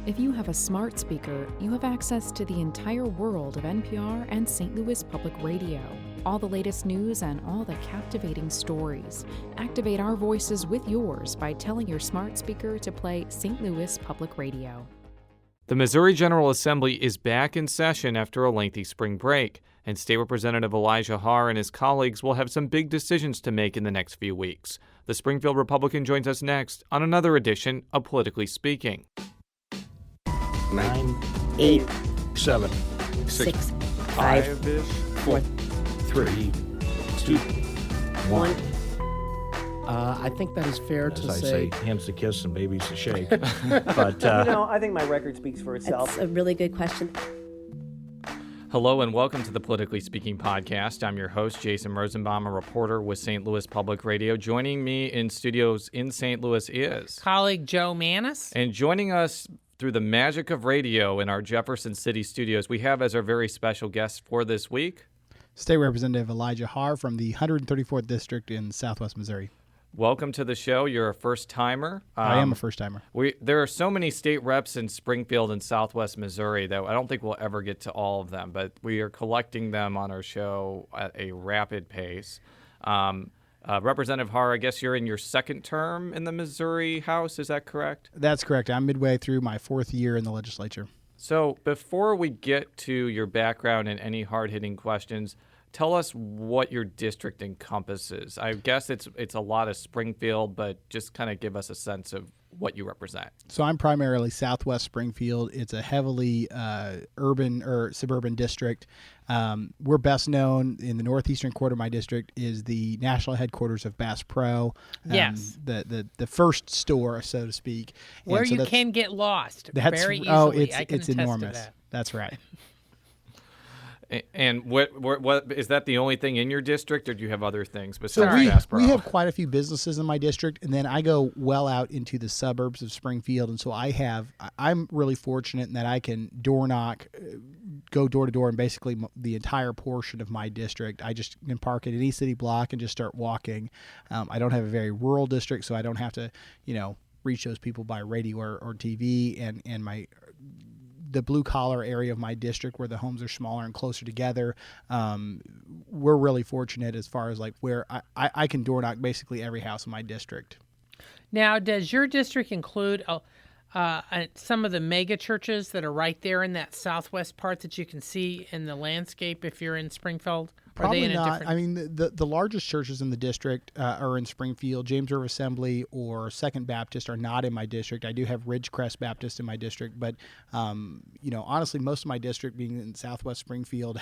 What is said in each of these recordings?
If you have a smart speaker, you have access to the entire world of NPR and St. Louis Public Radio. All the latest news and all the captivating stories. Activate our voices with yours by telling your smart speaker to play St. Louis Public Radio. The Missouri General Assembly is back in session after a lengthy spring break, and State Representative Elijah Haahr and his colleagues will have some big decisions to make in the next few weeks. The Springfield Republican joins us next on another edition of Politically Speaking. 9, 8, 7, 6, 5, 4, 3, 2, 1. I think that is fair As to I say. say, hands to kiss and babies to shake. But I think my record speaks for itself. That's a really good question. Hello and welcome to the Politically Speaking podcast. I'm your host, Jason Rosenbaum, a reporter with St. Louis Public Radio. Joining me in studios in St. Louis is colleague Joe Mannies. And joining us through the magic of radio in our Jefferson City studios, we have as our very special guest for this week, State Representative Elijah Haahr from the 134th District in Southwest Missouri. Welcome to the show. You're a first-timer. I am a first-timer. There are so many state reps in Springfield and Southwest Missouri that I don't think we'll ever get to all of them, but we are collecting them on our show at a rapid pace. Representative Haahr, I guess you're in your second term in the Missouri House. Is that correct? That's correct. I'm midway through my fourth year in the legislature. So before we get to your background and any hard-hitting questions, tell us what your district encompasses. I guess it's a lot of Springfield, but just kind of give us a sense of what you represent. So I'm primarily Southwest Springfield. It's a heavily urban or suburban district. We're best known in the northeastern quarter of my district is the national headquarters of Bass Pro. Yes. The first store, so to speak. Where so you can get lost very easily. Oh, I can it's attest enormous. to that. That's right. And what is that the only thing in your district, or do you have other things besides Bass Pro? We have quite a few businesses in my district, and then I go well out into the suburbs of Springfield, and so I'm really fortunate in that I can door knock, go door to door, and basically the entire portion of my district. I just can park at any city block and just start walking. I don't have a very rural district, so I don't have to, reach those people by radio or TV, and the blue-collar area of my district where the homes are smaller and closer together, we're really fortunate as far as where I can door knock basically every house in my district. Now, does your district include some of the mega churches that are right there in that southwest part that you can see in the landscape if you're in Springfield? Probably not. I mean, the largest churches in the district are in Springfield. James River Assembly or Second Baptist are not in my district. I do have Ridgecrest Baptist in my district, but honestly, most of my district, being in Southwest Springfield,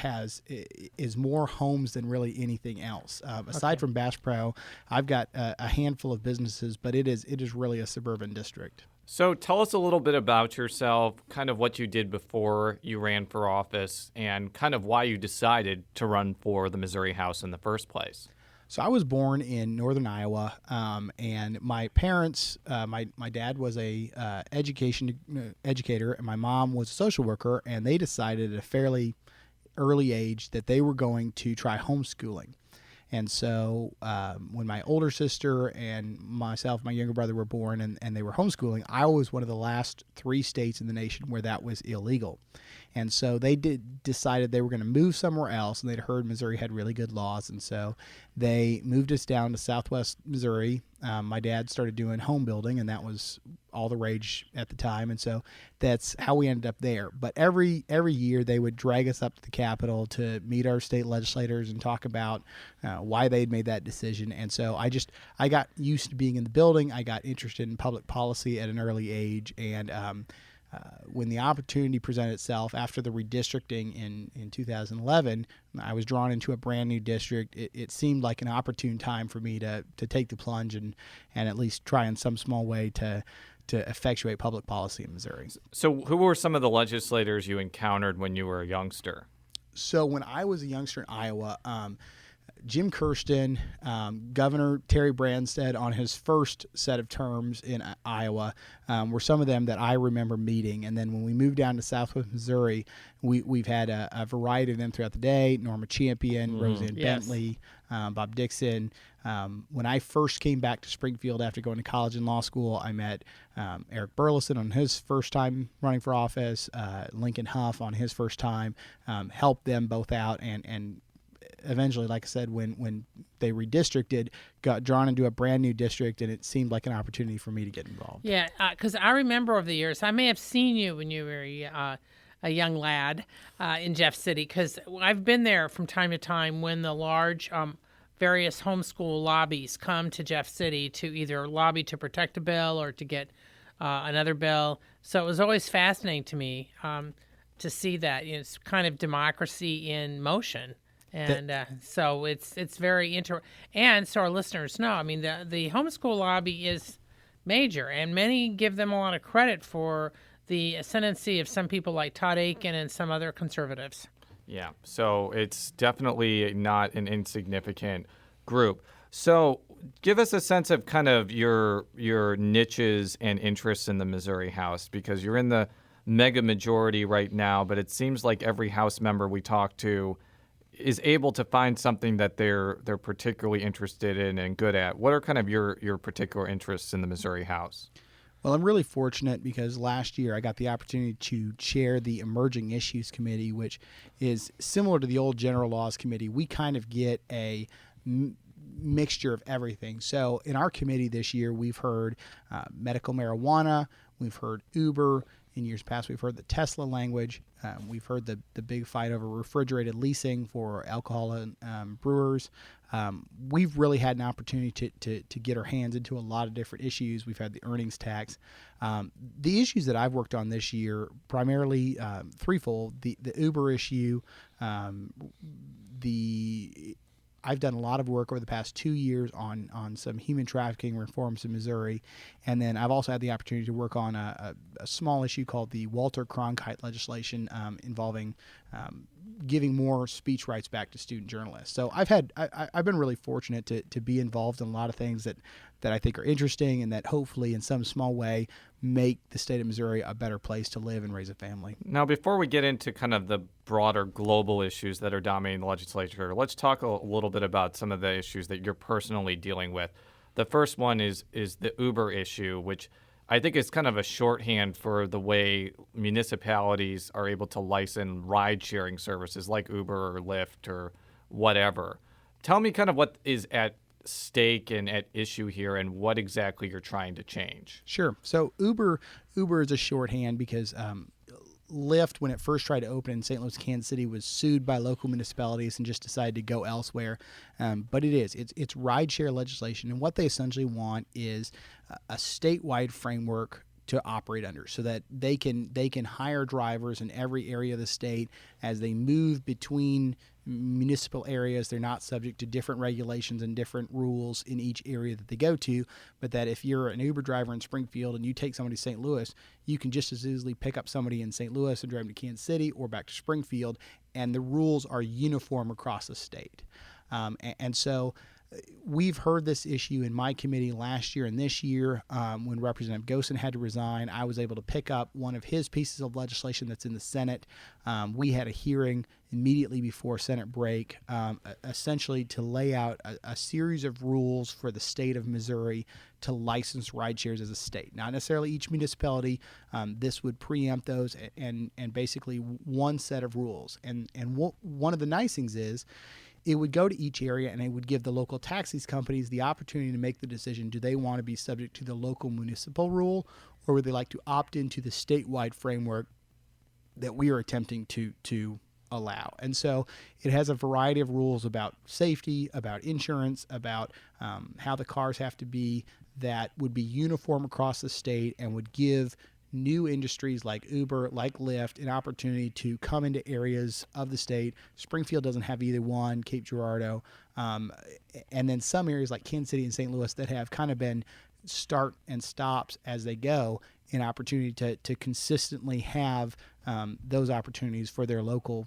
is more homes than really anything else. Aside from Bass Pro, I've got a handful of businesses, but it is really a suburban district. So tell us a little bit about yourself, kind of what you did before you ran for office, and kind of why you decided to run for the Missouri House in the first place. So I was born in northern Iowa, and my parents, my dad was a educator, and my mom was a social worker, and they decided at a fairly early age that they were going to try homeschooling. And so when my older sister and myself, my younger brother were born and they were homeschooling, Iowa was one of the last 3 states in the nation where that was illegal. And so they decided they were going to move somewhere else, and they'd heard Missouri had really good laws. And so they moved us down to Southwest Missouri. My dad started doing home building, and that was all the rage at the time. And so that's how we ended up there. But every year they would drag us up to the Capitol to meet our state legislators and talk about why they'd made that decision. And so I got used to being in the building. I got interested in public policy at an early age. And when the opportunity presented itself after the redistricting in 2011, I was drawn into a brand new district. It seemed like an opportune time for me to take the plunge and at least try in some small way to effectuate public policy in Missouri. So who were some of the legislators you encountered when you were a youngster? So when I was a youngster in Iowa, Jim Kirsten, Governor Terry Branstad on his first set of terms in Iowa were some of them that I remember meeting. And then when we moved down to Southwest Missouri, we've had a variety of them throughout the day. Norma Champion, Roseanne Bentley, Bob Dixon, When I first came back to Springfield after going to college and law school, I met Eric Burleson on his first time running for office, Lincoln Huff on his first time, helped them both out, and eventually, like I said, when they redistricted, got drawn into a brand new district, and it seemed like an opportunity for me to get involved. Yeah, because I remember over the years, I may have seen you when you were a young lad in Jeff City, because I've been there from time to time when the large various homeschool lobbies come to Jeff City to either lobby to protect a bill or to get another bill. So it was always fascinating to me to see that. It's kind of democracy in motion. And so it's very and so our listeners know, I mean, the homeschool lobby is major, and many give them a lot of credit for the ascendancy of some people like Todd Aiken and some other conservatives. Yeah, so it's definitely not an insignificant group. So give us a sense of kind of your niches and interests in the Missouri House, because you're in the mega majority right now, but it seems like every House member we talk to is able to find something that they're particularly interested in and good at. What are kind of your particular interests in the Missouri House? Well, I'm really fortunate because last year I got the opportunity to chair the Emerging Issues Committee, which is similar to the old General Laws Committee. We kind of get a mixture of everything. So in our committee this year, we've heard medical marijuana, we've heard Uber. In years past, we've heard the Tesla language. We've heard the big fight over refrigerated leasing for alcohol and brewers. We've really had an opportunity to get our hands into a lot of different issues. We've had the earnings tax. The issues that I've worked on this year, primarily threefold: the Uber issue, I've done a lot of work over the past 2 years on some human trafficking reforms in Missouri, and then I've also had the opportunity to work on a small issue called the Walter Cronkite legislation involving giving more speech rights back to student journalists. So I've been really fortunate to be involved in a lot of things that I think are interesting and that hopefully in some small way make the state of Missouri a better place to live and raise a family. Now, before we get into kind of the broader global issues that are dominating the legislature, let's talk a little bit about some of the issues that you're personally dealing with. The first one is the Uber issue, which I think is kind of a shorthand for the way municipalities are able to license ride-sharing services like Uber or Lyft or whatever. Tell me kind of what is at stake and at issue here and what exactly you're trying to change. Sure. So Uber is a shorthand because Lyft, when it first tried to open in St. Louis, Kansas City, was sued by local municipalities and just decided to go elsewhere. But it's rideshare legislation, and what they essentially want is a statewide framework to operate under, so that they can hire drivers in every area of the state as they move between municipal areas. They're not subject to different regulations and different rules in each area that they go to, but that if you're an Uber driver in Springfield and you take somebody to St. Louis, you can just as easily pick up somebody in St. Louis and drive them to Kansas City or back to Springfield, and the rules are uniform across the state. And so we've heard this issue in my committee last year and this year. When Representative Gosen had to resign, I was able to pick up one of his pieces of legislation that's in the Senate. We had a hearing immediately before Senate break, essentially to lay out a series of rules for the state of Missouri to license ride shares as a state. Not necessarily each municipality. This would preempt those and basically one set of rules. And one of the nice things is it would go to each area and it would give the local taxi companies the opportunity to make the decision: do they want to be subject to the local municipal rule, or would they like to opt into the statewide framework that we are attempting to allow? And so it has a variety of rules about safety, about insurance, about how the cars have to be, that would be uniform across the state and would give new industries like Uber, like Lyft, an opportunity to come into areas of the state. Springfield doesn't have either one, Cape Girardeau, and then some areas like Kansas City and St. Louis that have kind of been start and stops as they go, an opportunity to consistently have those opportunities for their local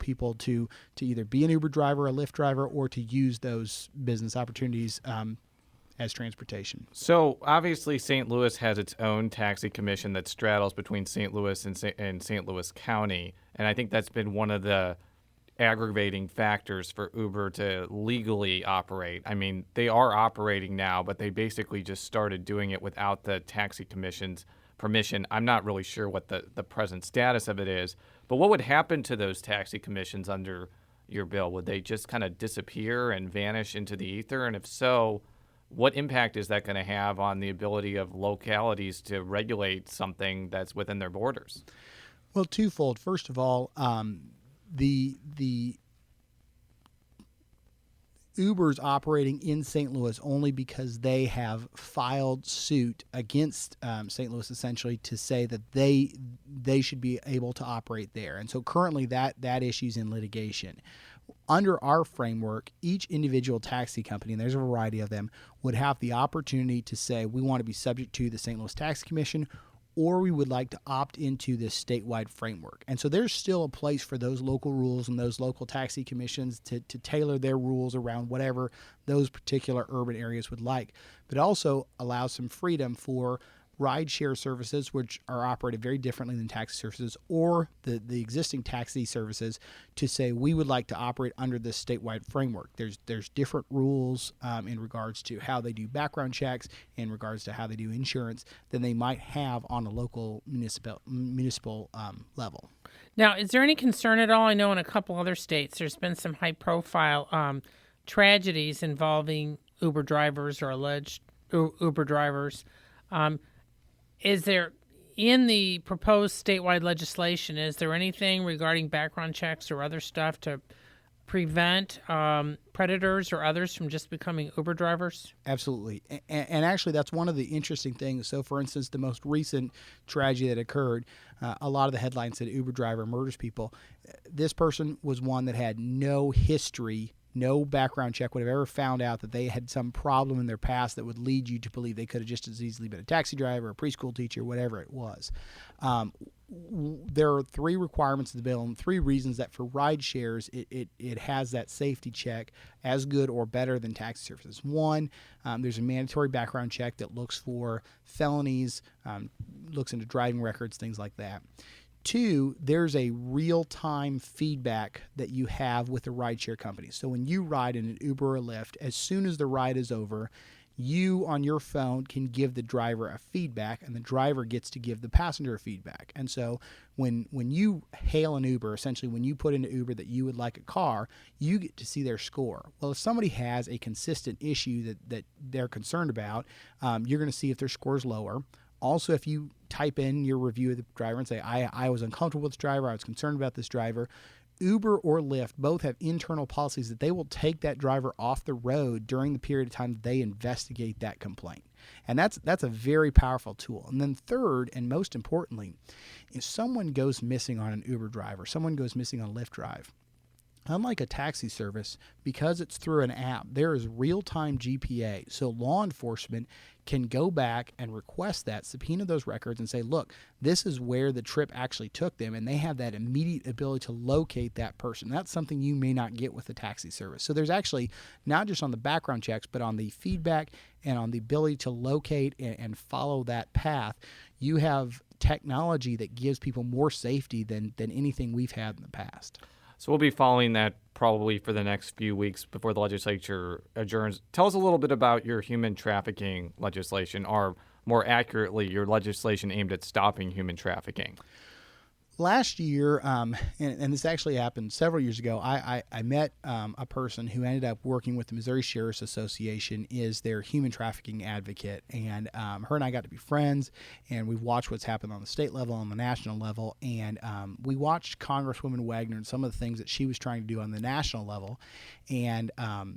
people to either be an Uber driver, a Lyft driver, or to use those business opportunities as transportation. So obviously St. Louis has its own taxi commission that straddles between St. Louis and St. Louis County, and I think that's been one of the aggravating factors for Uber to legally operate. I mean, they are operating now, but they basically just started doing it without the taxi commission's permission. I'm not really sure what the present status of it is, but what would happen to those taxi commissions under your bill? Would they just kind of disappear and vanish into the ether? And if so, what impact is that going to have on the ability of localities to regulate something that's within their borders? Well, twofold. First of all, the Uber's operating in St. Louis only because they have filed suit against St. Louis, essentially, to say that they should be able to operate there. And so currently that issue's in litigation. Under our framework, each individual taxi company, and there's a variety of them, would have the opportunity to say, we want to be subject to the St. Louis Taxi Commission, or we would like to opt into this statewide framework. And so there's still a place for those local rules and those local taxi commissions to tailor their rules around whatever those particular urban areas would like. But it also allows some freedom for rideshare services, which are operated very differently than taxi services, or the existing taxi services, to say we would like to operate under this statewide framework. There's different rules in regards to how they do background checks, in regards to how they do insurance, than they might have on a local municipal level. Now, is there any concern at all? I know in a couple other states there's been some high-profile tragedies involving Uber drivers or alleged Uber drivers. Is there, in the proposed statewide legislation, is there anything regarding background checks or other stuff to prevent predators or others from just becoming Uber drivers? Absolutely. And actually, that's one of the interesting things. So, for instance, the most recent tragedy that occurred, a lot of the headlines said Uber driver murders people. This person was one that had no history, no background check would have ever found out that they had some problem in their past that would lead you to believe they could have just as easily been a taxi driver, a preschool teacher, whatever it was. There are 3 requirements of the bill and 3 reasons that for ride shares it has that safety check as good or better than taxi services. One, there's a mandatory background check that looks for felonies, looks into driving records, things like that. 2, there's a real-time feedback that you have with the rideshare company. So when you ride in an Uber or Lyft, as soon as the ride is over, you on your phone can give the driver a feedback, and the driver gets to give the passenger feedback. And so when you hail an Uber, essentially when you put into Uber that you would like a car, you get to see their score. Well, if somebody has a consistent issue that they're concerned about, you're going to see if their score is lower. Also, if you type in your review of the driver and say, I was uncomfortable with this driver, I was concerned about this driver, Uber or Lyft both have internal policies that they will take that driver off the road during the period of time that they investigate that complaint. And that's a very powerful tool. And then third, and most importantly, if someone goes missing on an Uber drive or someone goes missing on a Lyft drive, unlike a taxi service, because it's through an app, there is real-time GPA. So law enforcement can go back and request that, subpoena those records, and say, look, this is where the trip actually took them, and they have that immediate ability to locate that person. That's something you may not get with a taxi service. So there's actually, not just on the background checks, but on the feedback and on the ability to locate and follow that path, you have technology that gives people more safety than anything we've had in the past. So we'll be following that probably for the next few weeks before the legislature adjourns. Tell us a little bit about your human trafficking legislation, or more accurately, your legislation aimed at stopping human trafficking. Last year, and this actually happened several years ago, I met a person who ended up working with the Missouri Sheriff's Association, is their human trafficking advocate. And her and I got to be friends, and we've watched what's happened on the state level, on the national level. And we watched Congresswoman Wagner and some of the things that she was trying to do on the national level. And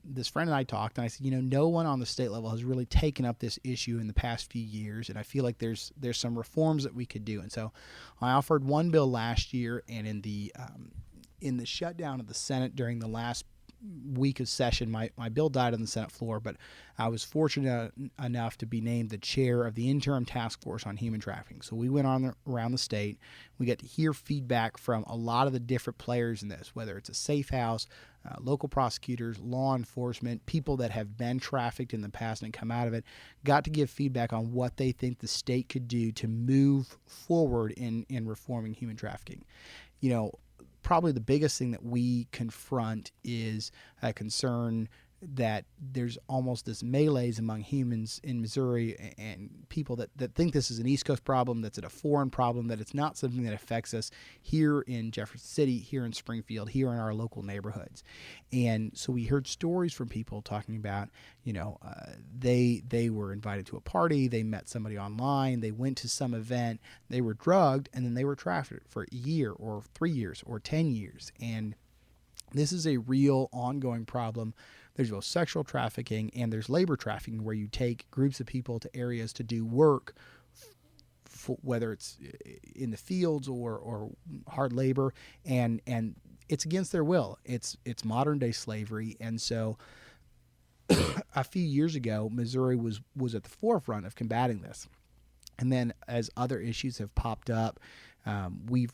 this friend and I talked, and I said, no one on the state level has really taken up this issue in the past few years, and I feel like there's some reforms that we could do. And so I offered one bill last year, and in the shutdown of the Senate during the last week of session, my bill died on the Senate floor, but I was fortunate enough to be named the chair of the interim task force on human trafficking. So we went around the state. We got to hear feedback from a lot of the different players in this, whether it's a safe house, local prosecutors, law enforcement, people that have been trafficked in the past and come out of it, got to give feedback on what they think the state could do to move forward in reforming human trafficking. probably the biggest thing that we confront is a concern that there's almost this melees among humans in Missouri and people that think this is an East Coast problem, that's a foreign problem, that it's not something that affects us here in Jefferson City, here in Springfield, here in our local neighborhoods. And so we heard stories from people talking about, they were invited to a party, they met somebody online, they went to some event, they were drugged, and then they were trafficked for a year or 3 years or 10 years. And this is a real ongoing problem. There's both sexual trafficking and there's labor trafficking, where you take groups of people to areas to do work, whether it's in the fields or hard labor, and it's against their will. It's modern day slavery. And so a few years ago, Missouri was at the forefront of combating this. And then as other issues have popped up, we've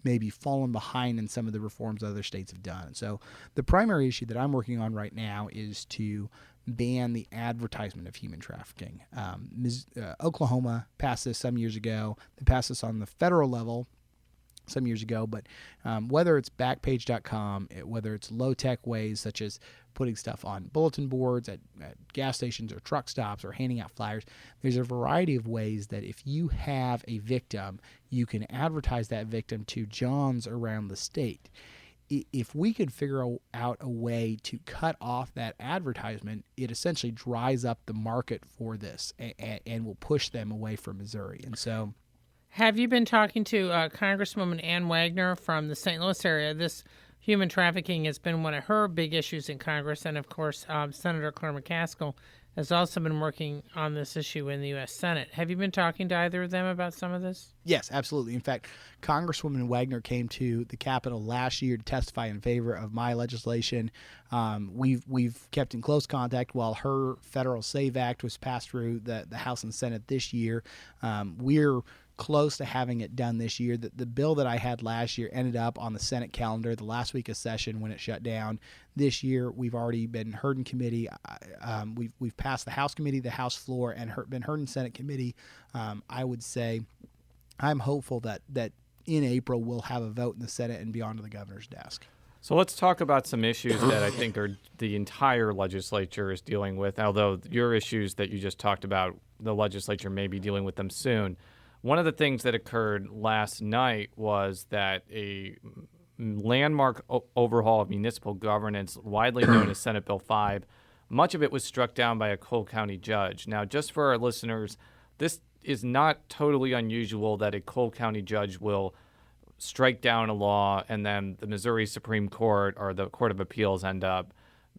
maybe fallen behind in some of the reforms other states have done. So the primary issue that I'm working on right now is to ban the advertisement of human trafficking. Oklahoma passed this some years ago. They passed this on the federal level some years ago, but whether it's Backpage.com, whether it's low-tech ways such as putting stuff on bulletin boards at gas stations or truck stops or handing out flyers, there's a variety of ways that if you have a victim, you can advertise that victim to Johns around the state. If we could figure out a way to cut off that advertisement, it essentially dries up the market for this and will push them away from Missouri. And so, have you been talking to Congresswoman Ann Wagner from the St. Louis area? This human trafficking has been one of her big issues in Congress, and of course, Senator Claire McCaskill has also been working on this issue in the U.S. Senate. Have you been talking to either of them about some of this? Yes, absolutely. In fact, Congresswoman Wagner came to the Capitol last year to testify in favor of my legislation. We've kept in close contact while her Federal SAVE Act was passed through the House and Senate this year. We're close to having it done this year. The bill that I had last year ended up on the Senate calendar the last week of session when it shut down. This year, we've already been heard in committee. We've passed the House committee, the House floor, and been heard in Senate committee. I would say I'm hopeful that in April we'll have a vote in the Senate and be on to the governor's desk. So let's talk about some issues that I think are the entire legislature is dealing with, although your issues that you just talked about, the legislature may be dealing with them soon. One of the things that occurred last night was that a landmark overhaul of municipal governance, widely known as Senate Bill 5, much of it was struck down by a Cole County judge. Now, just for our listeners, this is not totally unusual that a Cole County judge will strike down a law and then the Missouri Supreme Court or the Court of Appeals end up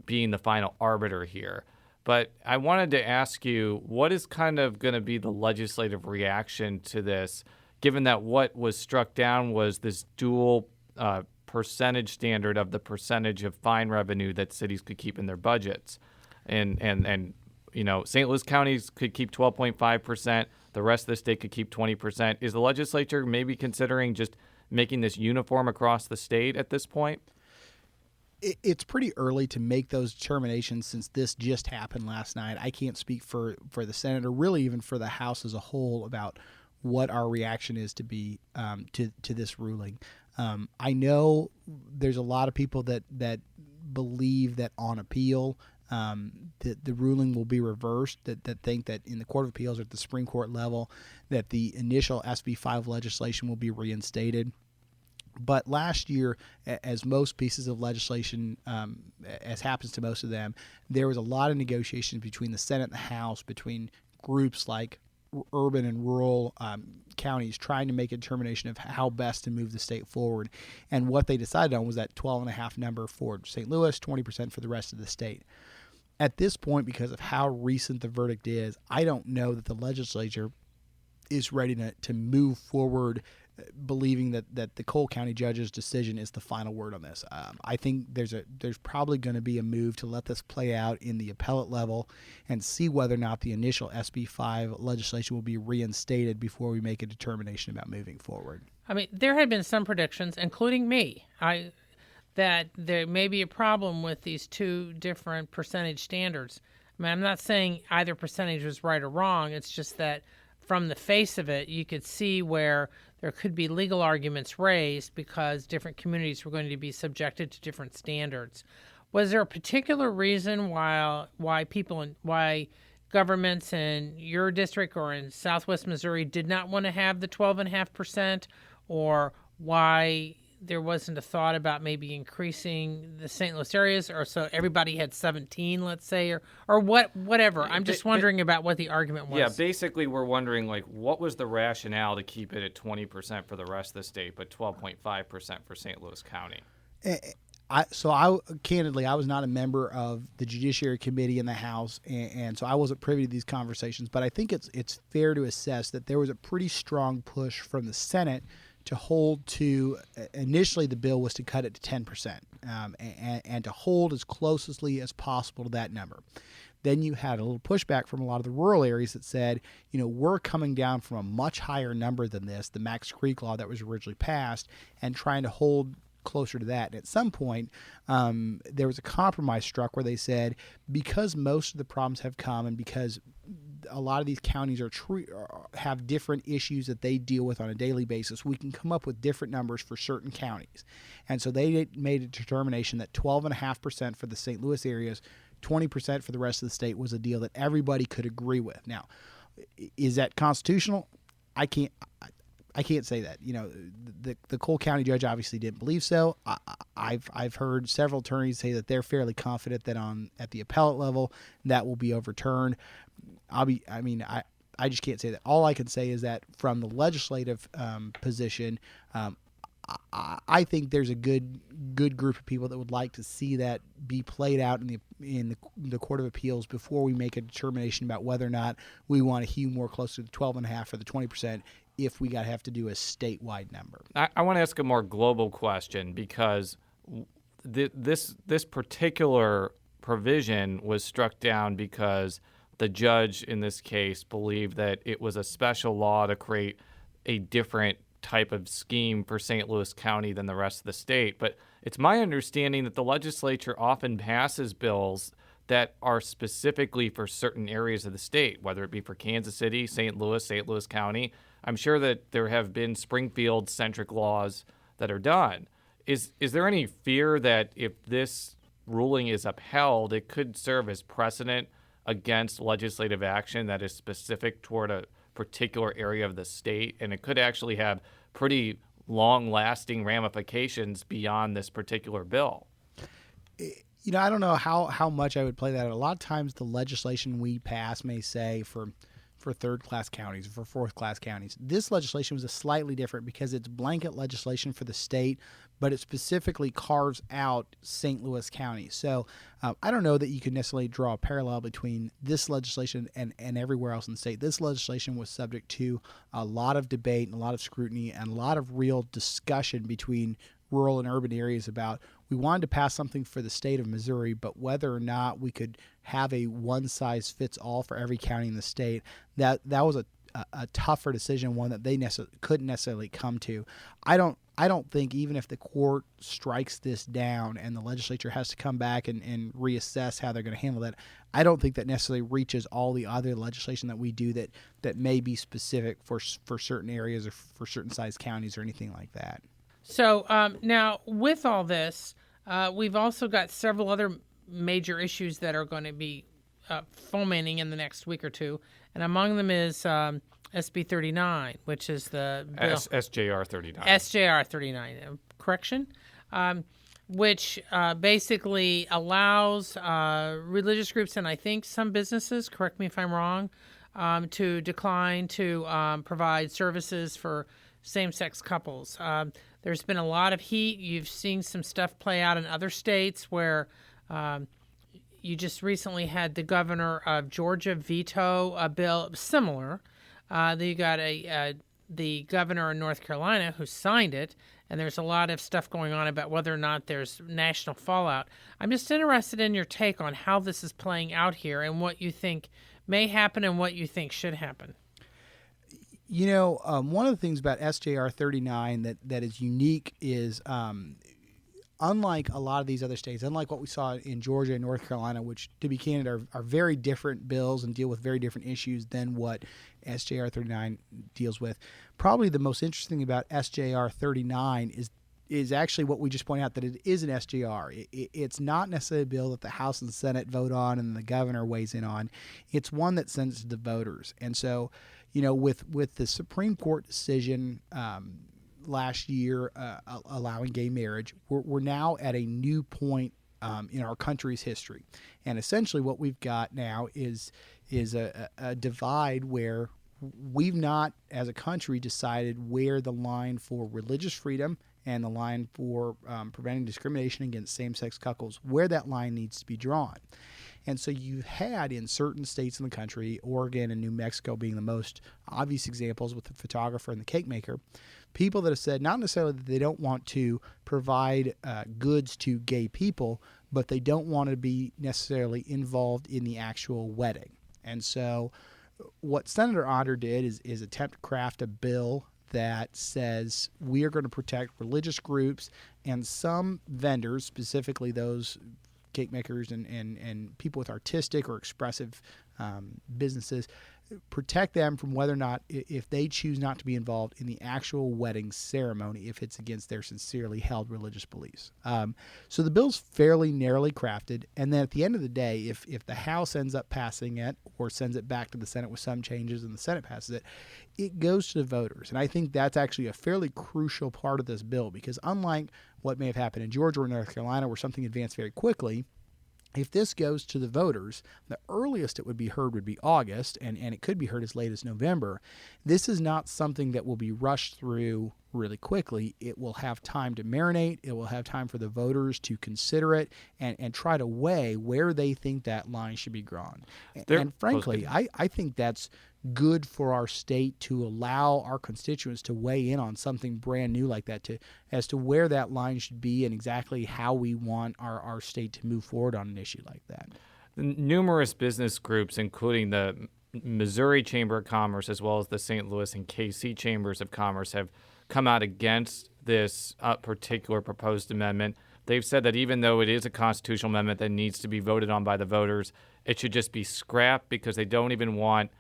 being the final arbiter here. But I wanted to ask you, what is kind of going to be the legislative reaction to this, given that what was struck down was this dual percentage standard of the percentage of fine revenue that cities could keep in their budgets. And St. Louis counties could keep 12.5%. The rest of the state could keep 20%. Is the legislature maybe considering just making this uniform across the state at this point? It's pretty early to make those determinations since this just happened last night. I can't speak for the Senate or really even for the House as a whole about what our reaction is to be to this ruling. I know there's a lot of people that believe that on appeal that the ruling will be reversed, that think that in the Court of Appeals or at the Supreme Court level that the initial SB 5 legislation will be reinstated. But last year, as most pieces of legislation, as happens to most of them, there was a lot of negotiations between the Senate and the House, between groups like urban and rural counties trying to make a determination of how best to move the state forward. And what they decided on was that 12.5 number for St. Louis, 20% for the rest of the state. At this point, because of how recent the verdict is, I don't know that the legislature is ready to move forward believing that the Cole County judge's decision is the final word on this. I think there's probably going to be a move to let this play out in the appellate level and see whether or not the initial SB 5 legislation will be reinstated before we make a determination about moving forward. I mean, there had been some predictions, including me, that there may be a problem with these two different percentage standards. I mean, I'm not saying either percentage was right or wrong. It's just that from the face of it, you could see where there could be legal arguments raised because different communities were going to be subjected to different standards. Was there a particular reason why governments in your district or in Southwest Missouri did not want to have the 12.5%, or why there wasn't a thought about maybe increasing the St. Louis areas, or so everybody had 17, let's say, or whatever? I'm just wondering about what the argument was. Yeah, basically we're wondering, like, what was the rationale to keep it at 20% for the rest of the state, but 12.5% for St. Louis County? Candidly, I was not a member of the Judiciary Committee in the House, and so I wasn't privy to these conversations. But I think it's fair to assess that there was a pretty strong push from the Senate to hold to, initially the bill was to cut it to 10%, and to hold as closely as possible to that number. Then you had a little pushback from a lot of the rural areas that said, we're coming down from a much higher number than this, the Max Creek law that was originally passed, and trying to hold closer to that. And at some point, there was a compromise struck where they said, because most of the problems have come and because a lot of these counties have different issues that they deal with on a daily basis, we can come up with different numbers for certain counties. And so they made a determination that 12.5% for the St. Louis areas, 20% for the rest of the state was a deal that everybody could agree with. Now, is that constitutional? I can't say that. The Cole County judge obviously didn't believe so. I've heard several attorneys say that they're fairly confident that at the appellate level that will be overturned. I just can't say that. All I can say is that from the legislative position, I think there's a good group of people that would like to see that be played out in the Court of Appeals before we make a determination about whether or not we want to hew more close to the 12.5 or the 20%. If we have to do a statewide number. I want to ask a more global question, because this particular provision was struck down because the judge in this case believed that it was a special law to create a different type of scheme for St. Louis County than the rest of the state. But it's my understanding that the legislature often passes bills that are specifically for certain areas of the state, whether it be for Kansas City, St. Louis County. I'm sure that there have been Springfield-centric laws that are done. Is there any fear that if this ruling is upheld, it could serve as precedent against legislative action that is specific toward a particular area of the state, and it could actually have pretty long-lasting ramifications beyond this particular bill? I don't know how much I would play that. A lot of times the legislation we pass may say for third-class counties, for fourth-class counties. This legislation was a slightly different because it's blanket legislation for the state, but it specifically carves out St. Louis County. So I don't know that you could necessarily draw a parallel between this legislation and everywhere else in the state. This legislation was subject to a lot of debate and a lot of scrutiny and a lot of real discussion between rural and urban areas about, we wanted to pass something for the state of Missouri, but whether or not we could have a one-size-fits-all for every county in the state, that was a tougher decision, one that they couldn't necessarily come to. I don't think, even if the court strikes this down and the legislature has to come back and reassess how they're going to handle that, I don't think that necessarily reaches all the other legislation that we do that may be specific for certain areas or for certain size counties or anything like that. So now, with all this, we've also got several other major issues that are going to be fomenting in the next week or two, and among them is SB 39, which is the bill, SJR 39. SJR 39, correction, which basically allows religious groups and I think some businesses, correct me if I'm wrong, to decline to provide services for same-sex couples. There's been a lot of heat. You've seen some stuff play out in other states where you just recently had the governor of Georgia veto a bill similar. Then you got the governor of North Carolina who signed it, and there's a lot of stuff going on about whether or not there's national fallout. I'm just interested in your take on how this is playing out here and what you think may happen and what you think should happen. One of the things about SJR 39 that is unique is unlike a lot of these other states, unlike what we saw in Georgia and North Carolina, which, to be candid, are very different bills and deal with very different issues than what SJR 39 deals with. probably the most interesting about SJR 39 is actually what we just pointed out, that it is an SJR. It's not necessarily a bill that the House and the Senate vote on and the governor weighs in on. It's one that sends to the voters. And so, with the Supreme Court decision last year allowing gay marriage, we're now at a new point in our country's history. And essentially what we've got now is a divide where we've not, as a country, decided where the line for religious freedom and the line for preventing discrimination against same-sex couples, where that line needs to be drawn. And so you've had in certain states in the country, Oregon and New Mexico being the most obvious examples with the photographer and the cake maker, people that have said not necessarily that they don't want to provide goods to gay people, but they don't want to be necessarily involved in the actual wedding. And so what Senator Otter did is attempt to craft a bill that says we are going to protect religious groups and some vendors, specifically those cake makers and people with artistic or expressive businesses, protect them from whether or not, if they choose not to be involved in the actual wedding ceremony, if it's against their sincerely held religious beliefs. So the bill's fairly narrowly crafted, and then at the end of the day, if the House ends up passing it or sends it back to the Senate with some changes and the Senate passes it, it goes to the voters. And I think that's actually a fairly crucial part of this bill, because unlike what may have happened in Georgia or North Carolina, where something advanced very quickly, if this goes to the voters, the earliest it would be heard would be August, and it could be heard as late as November. This is not something that will be rushed through really quickly. It will have time to marinate. It will have time for the voters to consider it and try to weigh where they think that line should be drawn. And frankly, I think that's good for our state to allow our constituents to weigh in on something brand new like that, as to where that line should be and exactly how we want our state to move forward on an issue like that. Numerous business groups, including the Missouri Chamber of Commerce as well as the St. Louis and KC Chambers of Commerce, have come out against this particular proposed amendment. They've said that even though it is a constitutional amendment that needs to be voted on by the voters, it should just be scrapped because they don't even want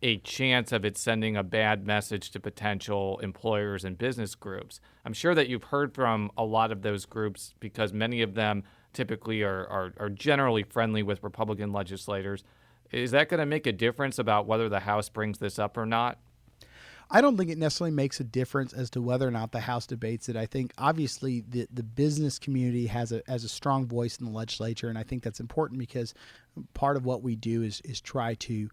a chance of it sending a bad message to potential employers and business groups. I'm sure that you've heard from a lot of those groups because many of them typically are generally friendly with Republican legislators. Is that going to make a difference about whether the House brings this up or not? I don't think it necessarily makes a difference as to whether or not the House debates it. I think obviously the business community has a strong voice in the legislature, and I think that's important because part of what we do is try to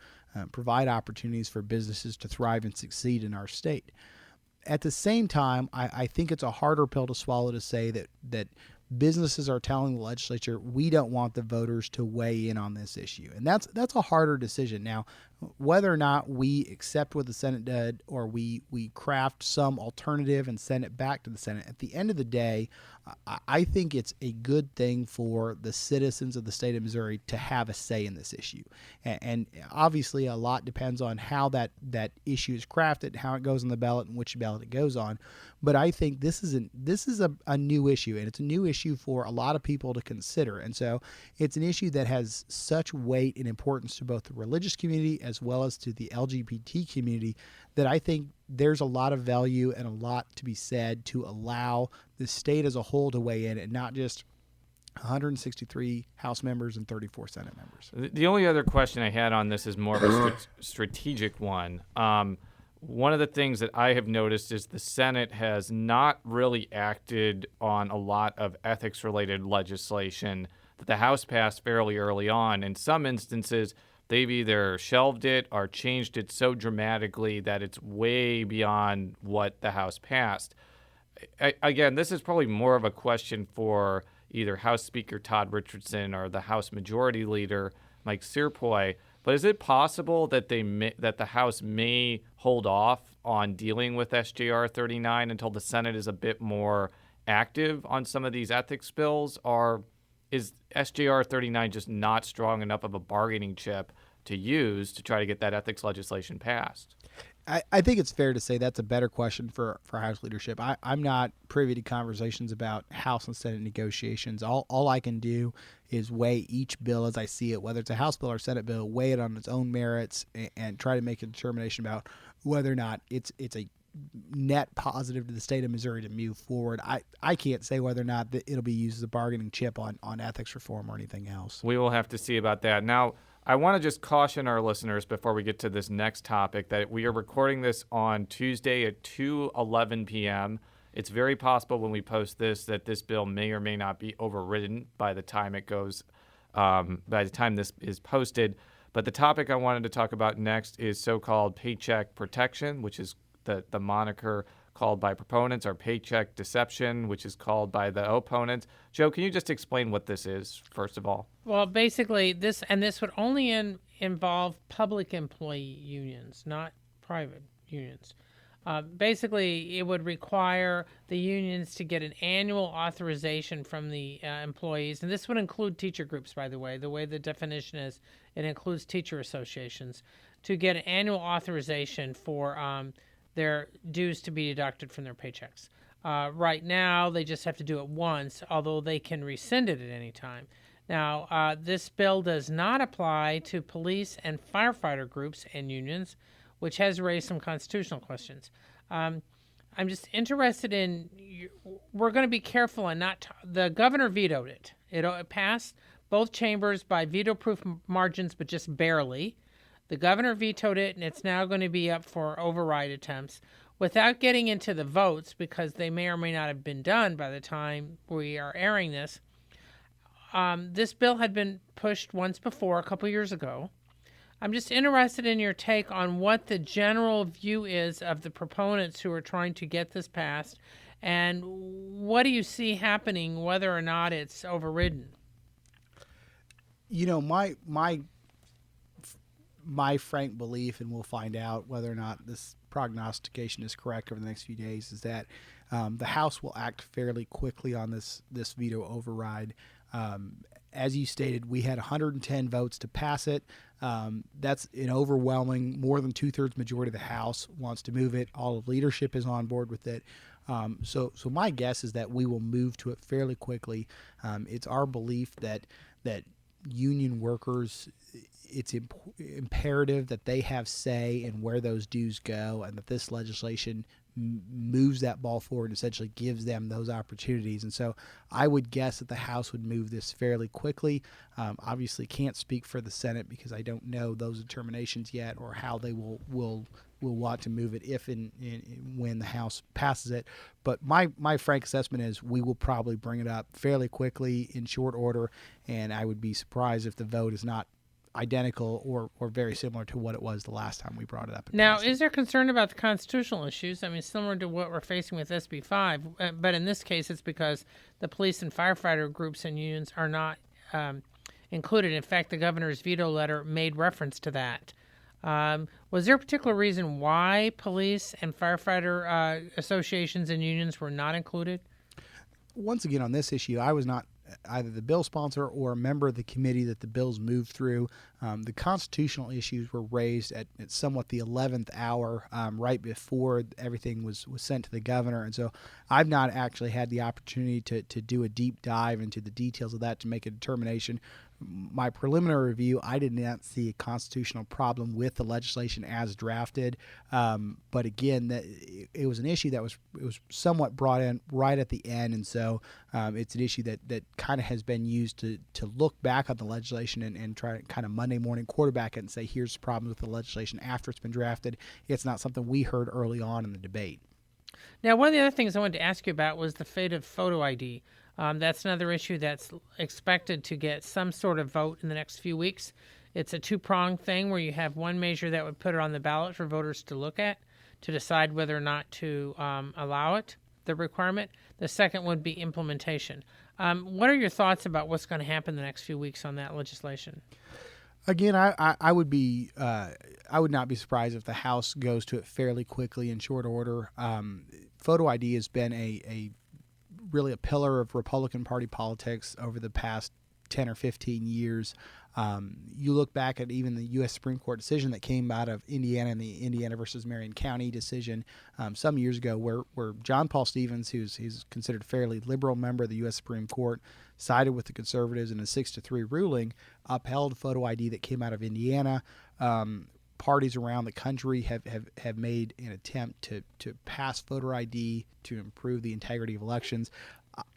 provide opportunities for businesses to thrive and succeed in our state. At the same time, I think it's a harder pill to swallow to say that businesses are telling the legislature, we don't want the voters to weigh in on this issue. And that's a harder decision. Now, whether or not we accept what the Senate did or we craft some alternative and send it back to the Senate, at the end of the day, I think it's a good thing for the citizens of the state of Missouri to have a say in this issue. And obviously a lot depends on how that issue is crafted, how it goes on the ballot, and which ballot it goes on. But I think this is a new issue, and it's a new issue for a lot of people to consider. And so it's an issue that has such weight and importance to both the religious community as well as to the LGBT community that I think there's a lot of value and a lot to be said to allow the state as a whole to weigh in, and not just 163 House members and 34 Senate members. The only other question I had on this is more of a strategic one. One of the things that I have noticed is the Senate has not really acted on a lot of ethics-related legislation that the House passed fairly early on. In some instances, they've either shelved it or changed it so dramatically that it's way beyond what the House passed. Again, this is probably more of a question for either House Speaker Todd Richardson or the House Majority Leader Mike Searpoy. But is it possible that that the House may hold off on dealing with SJR 39 until the Senate is a bit more active on some of these ethics bills? Or is SJR 39 just not strong enough of a bargaining chip to use to try to get that ethics legislation passed? I think it's fair to say that's a better question for House leadership. I'm not privy to conversations about House and Senate negotiations. All I can do is weigh each bill as I see it, whether it's a House bill or Senate bill, weigh it on its own merits and try to make a determination about whether or not it's a net positive to the state of Missouri to move forward. I can't say whether or not that it'll be used as a bargaining chip on ethics reform or anything else. We will have to see about that. Now, I want to just caution our listeners before we get to this next topic that we are recording this on Tuesday at 2:11 p.m. It's very possible when we post this that this bill may or may not be overridden by the time it goes, by the time this is posted. But the topic I wanted to talk about next is so-called paycheck protection, which is the moniker called by proponents, or paycheck deception, which is called by the opponents. Joe, can you just explain what this is, first of all? Well, basically, this would only involve public employee unions, not private unions. Basically, it would require the unions to get an annual authorization from the employees, and this would include teacher groups, by the way. The way the definition is, it includes teacher associations, to get an annual authorization for their dues to be deducted from their paychecks. Right now, they just have to do it once, although they can rescind it at any time. Now, this bill does not apply to police and firefighter groups and unions, which has raised some constitutional questions. I'm just interested in, we're going to be careful and not, the governor vetoed it. It passed both chambers by veto-proof margins, but just barely. The governor vetoed it, and it's now going to be up for override attempts. Without getting into the votes, because they may or may not have been done by the time we are airing this, this bill had been pushed once before, a couple years ago. I'm just interested in your take on what the general view is of the proponents who are trying to get this passed, and what do you see happening, whether or not it's overridden? You know, my frank belief, and we'll find out whether or not this prognostication is correct over the next few days, is that the House will act fairly quickly on this veto override. As you stated, we had 110 votes to pass it. That's an overwhelming, more than 2/3 majority of the House wants to move it. All of leadership is on board with it. So my guess is that we will move to it fairly quickly. It's our belief that union workers, it's imperative that they have say in where those dues go, and that this legislation moves that ball forward and essentially gives them those opportunities. And so I would guess that the House would move this fairly quickly. Obviously can't speak for the Senate because I don't know those determinations yet, or how they will want to move it if and when the House passes it. But my frank assessment is we will probably bring it up fairly quickly in short order, and I would be surprised if the vote is not identical or very similar to what it was the last time we brought it up. Now, is there concern about the constitutional issues? I mean, similar to what we're facing with SB 5, but in this case, it's because the police and firefighter groups and unions are not included. In fact, the governor's veto letter made reference to that. Was there a particular reason why police and firefighter associations and unions were not included? Once again, on this issue, I was not either the bill sponsor or a member of the committee that the bills moved through. The constitutional issues were raised at somewhat the 11th hour, right before everything was sent to the governor. And so I've not actually had the opportunity to do a deep dive into the details of that to make a determination. My preliminary review, I did not see a constitutional problem with the legislation as drafted. But again, it was an issue that was somewhat brought in right at the end. And so it's an issue that kind of has been used to look back on the legislation and try to kind of Monday morning quarterback it and say, here's the problem with the legislation after it's been drafted. It's not something we heard early on in the debate. Now, one of the other things I wanted to ask you about was the fate of photo ID. That's another issue that's expected to get some sort of vote in the next few weeks. It's a two-pronged thing where you have one measure that would put it on the ballot for voters to look at to decide whether or not to allow it, the requirement. The second would be implementation. What are your thoughts about what's going to happen the next few weeks on that legislation? Again, I would not be surprised if the House goes to it fairly quickly in short order. Photo ID has been really a pillar of Republican Party politics over the past 10 or 15 years. You look back at even the U.S. Supreme Court decision that came out of Indiana and the Indiana versus Marion County decision some years ago, where John Paul Stevens, he's considered a fairly liberal member of the U.S. Supreme Court, sided with the conservatives in a 6-3 ruling, upheld photo ID that came out of Indiana. parties around the country have made an attempt to pass voter ID to improve the integrity of elections.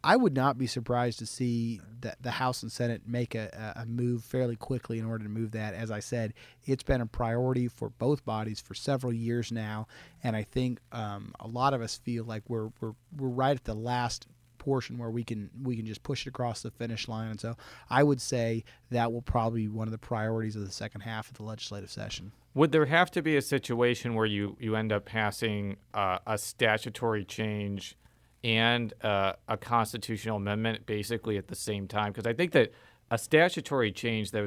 I would not be surprised to see that the House and Senate make a move fairly quickly in order to move that. As I said, it's been a priority for both bodies for several years now, and I think a lot of us feel like we're right at the last portion where we can just push it across the finish line. And so I would say that will probably be one of the priorities of the second half of the legislative session. Would there have to be a situation where you end up passing a statutory change and a constitutional amendment basically at the same time? Because I think that a statutory change that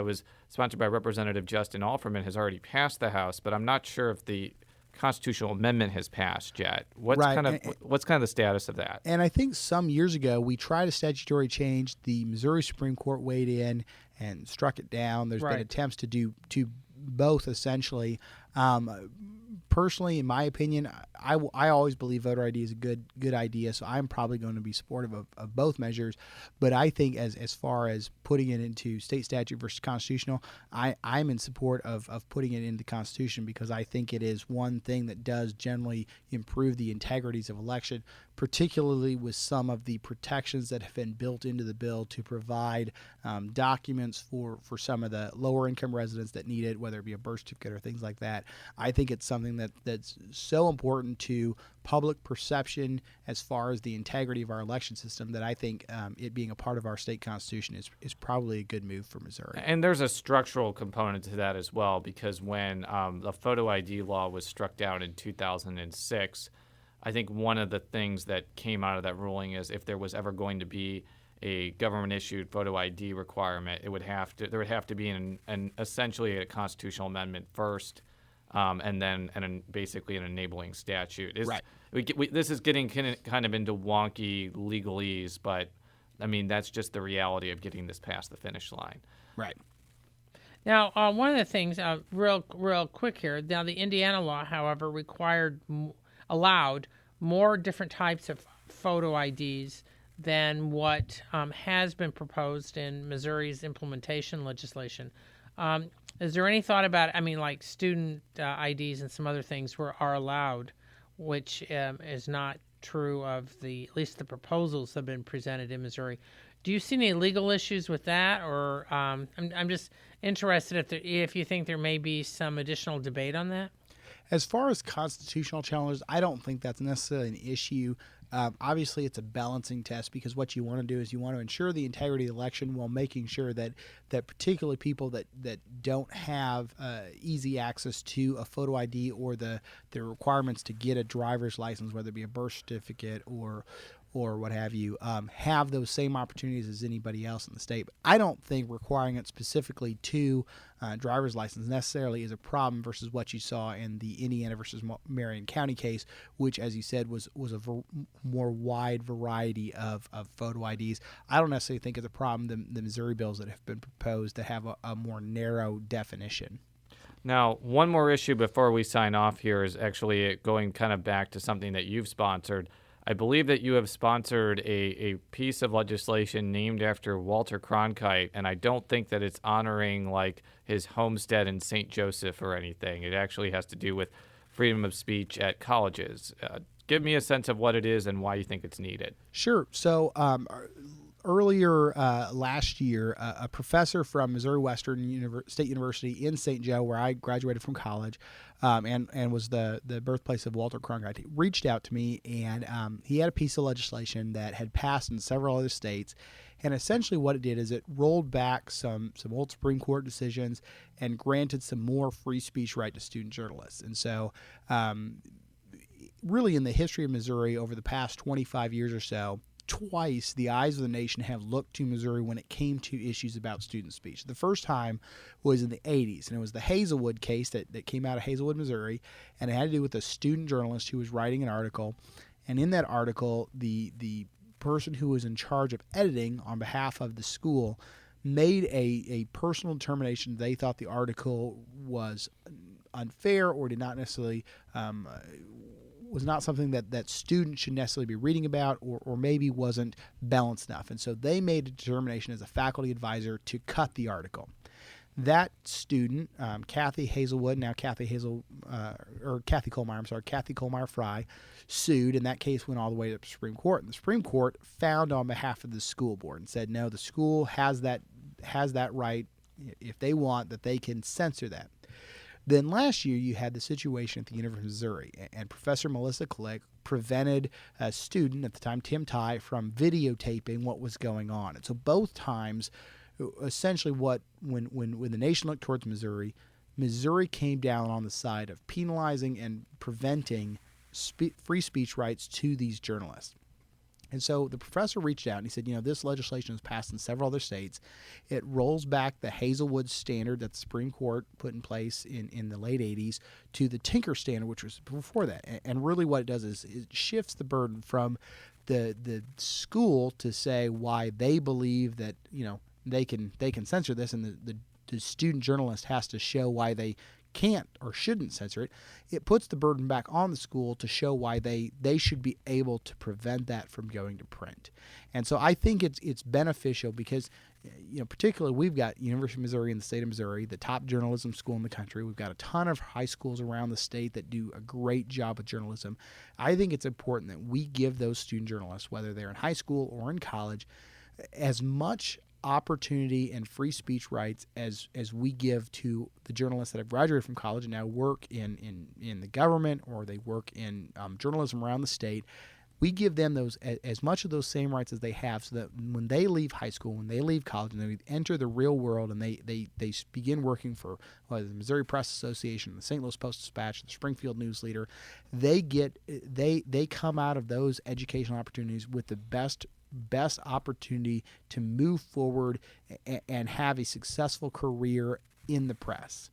was sponsored by Representative Justin Alferman has already passed the House, but I'm not sure if the constitutional amendment has passed yet. What's kind of the status of that? And I think some years ago we tried a statutory change. The Missouri Supreme Court weighed in and struck it down. There's been attempts to do both essentially. Personally, in my opinion, I always believe voter ID is a good idea, so I'm probably going to be supportive of both measures. But I think as far as putting it into state statute versus constitutional, I'm in support of putting it into the Constitution, because I think it is one thing that does generally improve the integrities of election, particularly with some of the protections that have been built into the bill to provide documents for some of the lower income residents that need it, whether it be a birth certificate or things like that. I think it's something that's so important to public perception as far as the integrity of our election system that I think it being a part of our state constitution is probably a good move for Missouri. And there's a structural component to that as well, because when the photo ID law was struck down in 2006, I think one of the things that came out of that ruling is if there was ever going to be a government-issued photo ID requirement, there would have to be an essentially a constitutional amendment first, and then basically an enabling statute. This is getting kind of into wonky legalese, but I mean that's just the reality of getting this past the finish line. Right. Now, one of the things, real quick here. Now, the Indiana law, however, allowed more different types of photo IDs than what has been proposed in Missouri's implementation legislation. Is there any thought about, like student IDs and some other things are allowed, which is not true of at least the proposals that have been presented in Missouri? Do you see any legal issues with that, or I'm just interested if you think there may be some additional debate on that? As far as constitutional challenges, I don't think that's necessarily an issue. Obviously, it's a balancing test, because what you want to do is you want to ensure the integrity of the election while making sure that particularly people that don't have easy access to a photo ID or the requirements to get a driver's license, whether it be a birth certificate or what have you, have those same opportunities as anybody else in the state. But I don't think requiring it specifically to driver's license necessarily is a problem versus what you saw in the Indiana versus Marion County case, which, as you said, was a more wide variety of photo IDs. I don't necessarily think it's a problem, the Missouri bills that have been proposed that have a more narrow definition. Now, one more issue before we sign off here is actually going kind of back to something that you've sponsored. I believe that you have sponsored a piece of legislation named after Walter Cronkite, and I don't think that it's honoring like his homestead in St. Joseph or anything. It actually has to do with freedom of speech at colleges. Give me a sense of what it is and why you think it's needed. Sure. So earlier last year, a professor from Missouri Western State University in St. Joe, where I graduated from college, and was the birthplace of Walter Cronkite, reached out to me, and he had a piece of legislation that had passed in several other states. And essentially what it did is it rolled back some old Supreme Court decisions and granted some more free speech right to student journalists. And so really in the history of Missouri over the past 25 years or so, twice the eyes of the nation have looked to Missouri when it came to issues about student speech. The first time was in the 80s, and it was the Hazelwood case that came out of Hazelwood, Missouri, and it had to do with a student journalist who was writing an article. And in that article, the person who was in charge of editing on behalf of the school made a personal determination they thought the article was unfair or did not necessarily was not something that students should necessarily be reading about, or maybe wasn't balanced enough. And so they made a determination as a faculty advisor to cut the article. That student, Kathy Hazelwood, now Kathy Colmeyer Fry, sued, and that case went all the way to the Supreme Court. And the Supreme Court found on behalf of the school board and said, no, the school has that right, if they want, that they can censor that. Then last year you had the situation at the University of Missouri, and Professor Melissa Click prevented a student, at the time Tim Tye, from videotaping what was going on. And so both times, essentially when the nation looked towards Missouri, Missouri came down on the side of penalizing and preventing free speech rights to these journalists. And so the professor reached out and he said, this legislation was passed in several other states. It rolls back the Hazelwood standard that the Supreme Court put in place in the late 80s to the Tinker standard, which was before that. And really what it does is it shifts the burden from the school to say why they believe that, they can censor this, and the student journalist has to show why they can't or shouldn't censor it. It puts the burden back on the school to show why they should be able to prevent that from going to print. And so I think it's beneficial because, particularly we've got University of Missouri in the state of Missouri, the top journalism school in the country. We've got a ton of high schools around the state that do a great job with journalism. I think it's important that we give those student journalists, whether they're in high school or in college, as much opportunity and free speech rights as we give to the journalists that have graduated from college and now work in the government, or they work in journalism around the state. We give them those as much of those same rights as they have, so that when they leave high school, when they leave college, and they enter the real world, and they begin working for the Missouri Press Association, the St. Louis Post-Dispatch, the Springfield News Leader, they come out of those educational opportunities with the best opportunity to move forward and have a successful career in the press.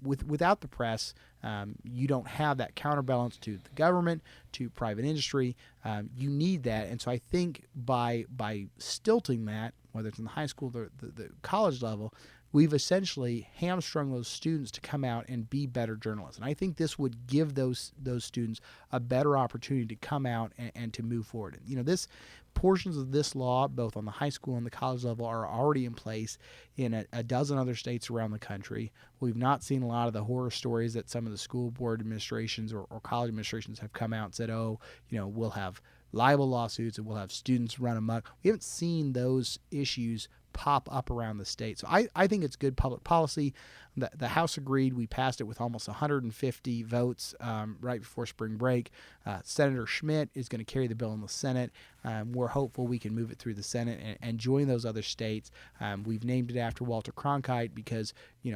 Without the press, you don't have that counterbalance to the government, to private industry. You need that, and so I think by stilting that, whether it's in the high school or the college level, we've essentially hamstrung those students to come out and be better journalists. And I think this would give those students a better opportunity to come out and to move forward. And, portions of this law, both on the high school and the college level, are already in place in a dozen other states around the country. We've not seen a lot of the horror stories that some of the school board administrations or college administrations have come out and said, we'll have libel lawsuits and we'll have students run amok. We haven't seen those issues pop up around the state. So I think it's good public policy. The House agreed. We passed it with almost 150 votes right before spring break. Senator Schmidt is going to carry the bill in the Senate. We're hopeful we can move it through the Senate and join those other states. We've named it after Walter Cronkite because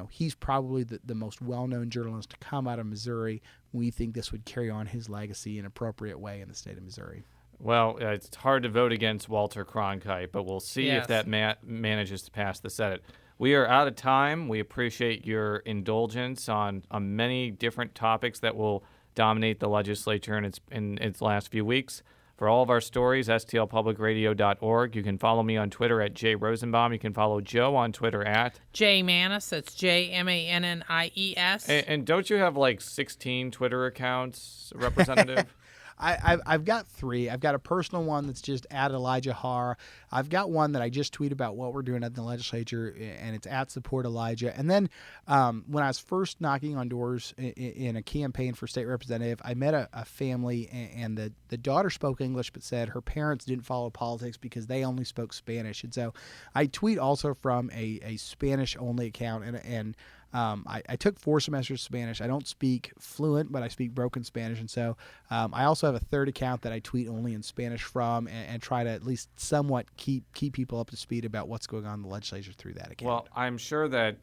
he's probably the most well-known journalist to come out of Missouri. We think this would carry on his legacy in an appropriate way in the state of Missouri. Well, it's hard to vote against Walter Cronkite, but we'll see if that manages to pass the Senate. We are out of time. We appreciate your indulgence on many different topics that will dominate the legislature in its last few weeks. For all of our stories, stlpublicradio.org. You can follow me on Twitter at @Rosenbaum. You can follow Joe on Twitter at J Mannies. That's JMANNIES. And don't you have 16 Twitter accounts, Representative? I've got 3. I've got a personal one that's just at Elijah Haahr. I've got one that I just tweet about what we're doing at the legislature, and it's at Support Elijah. And then when I was first knocking on doors in a campaign for state representative, I met a family, and the daughter spoke English but said her parents didn't follow politics because they only spoke Spanish. And so I tweet also from a Spanish-only account, and I took 4 semesters of Spanish. I don't speak fluent, but I speak broken Spanish. And so I also have a third account that I tweet only in Spanish from and try to at least somewhat keep people up to speed about what's going on in the legislature through that account. Well, I'm sure that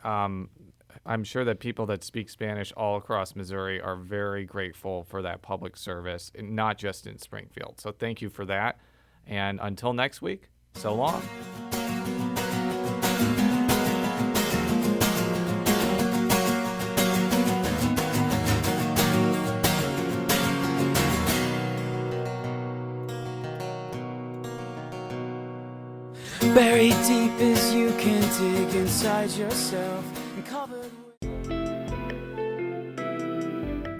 people that speak Spanish all across Missouri are very grateful for that public service, and not just in Springfield. So thank you for that. And until next week, so long. Buried deep as you can dig inside yourself and covered with...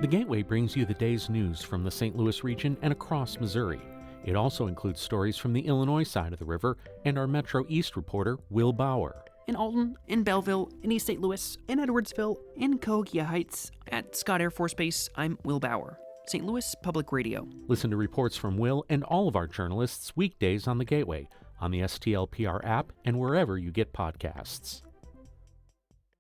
The Gateway brings you the day's news from the St. Louis region and across Missouri. It also includes stories from the Illinois side of the river and our Metro East reporter, Will Bauer. in Alton, in Belleville, in East St. Louis, in Edwardsville, in Cahokia Heights. At Scott Air Force Base, I'm Will Bauer. St. Louis Public Radio. Listen to reports from Will and all of our journalists weekdays on the Gateway, on the STLPR app, and wherever you get podcasts.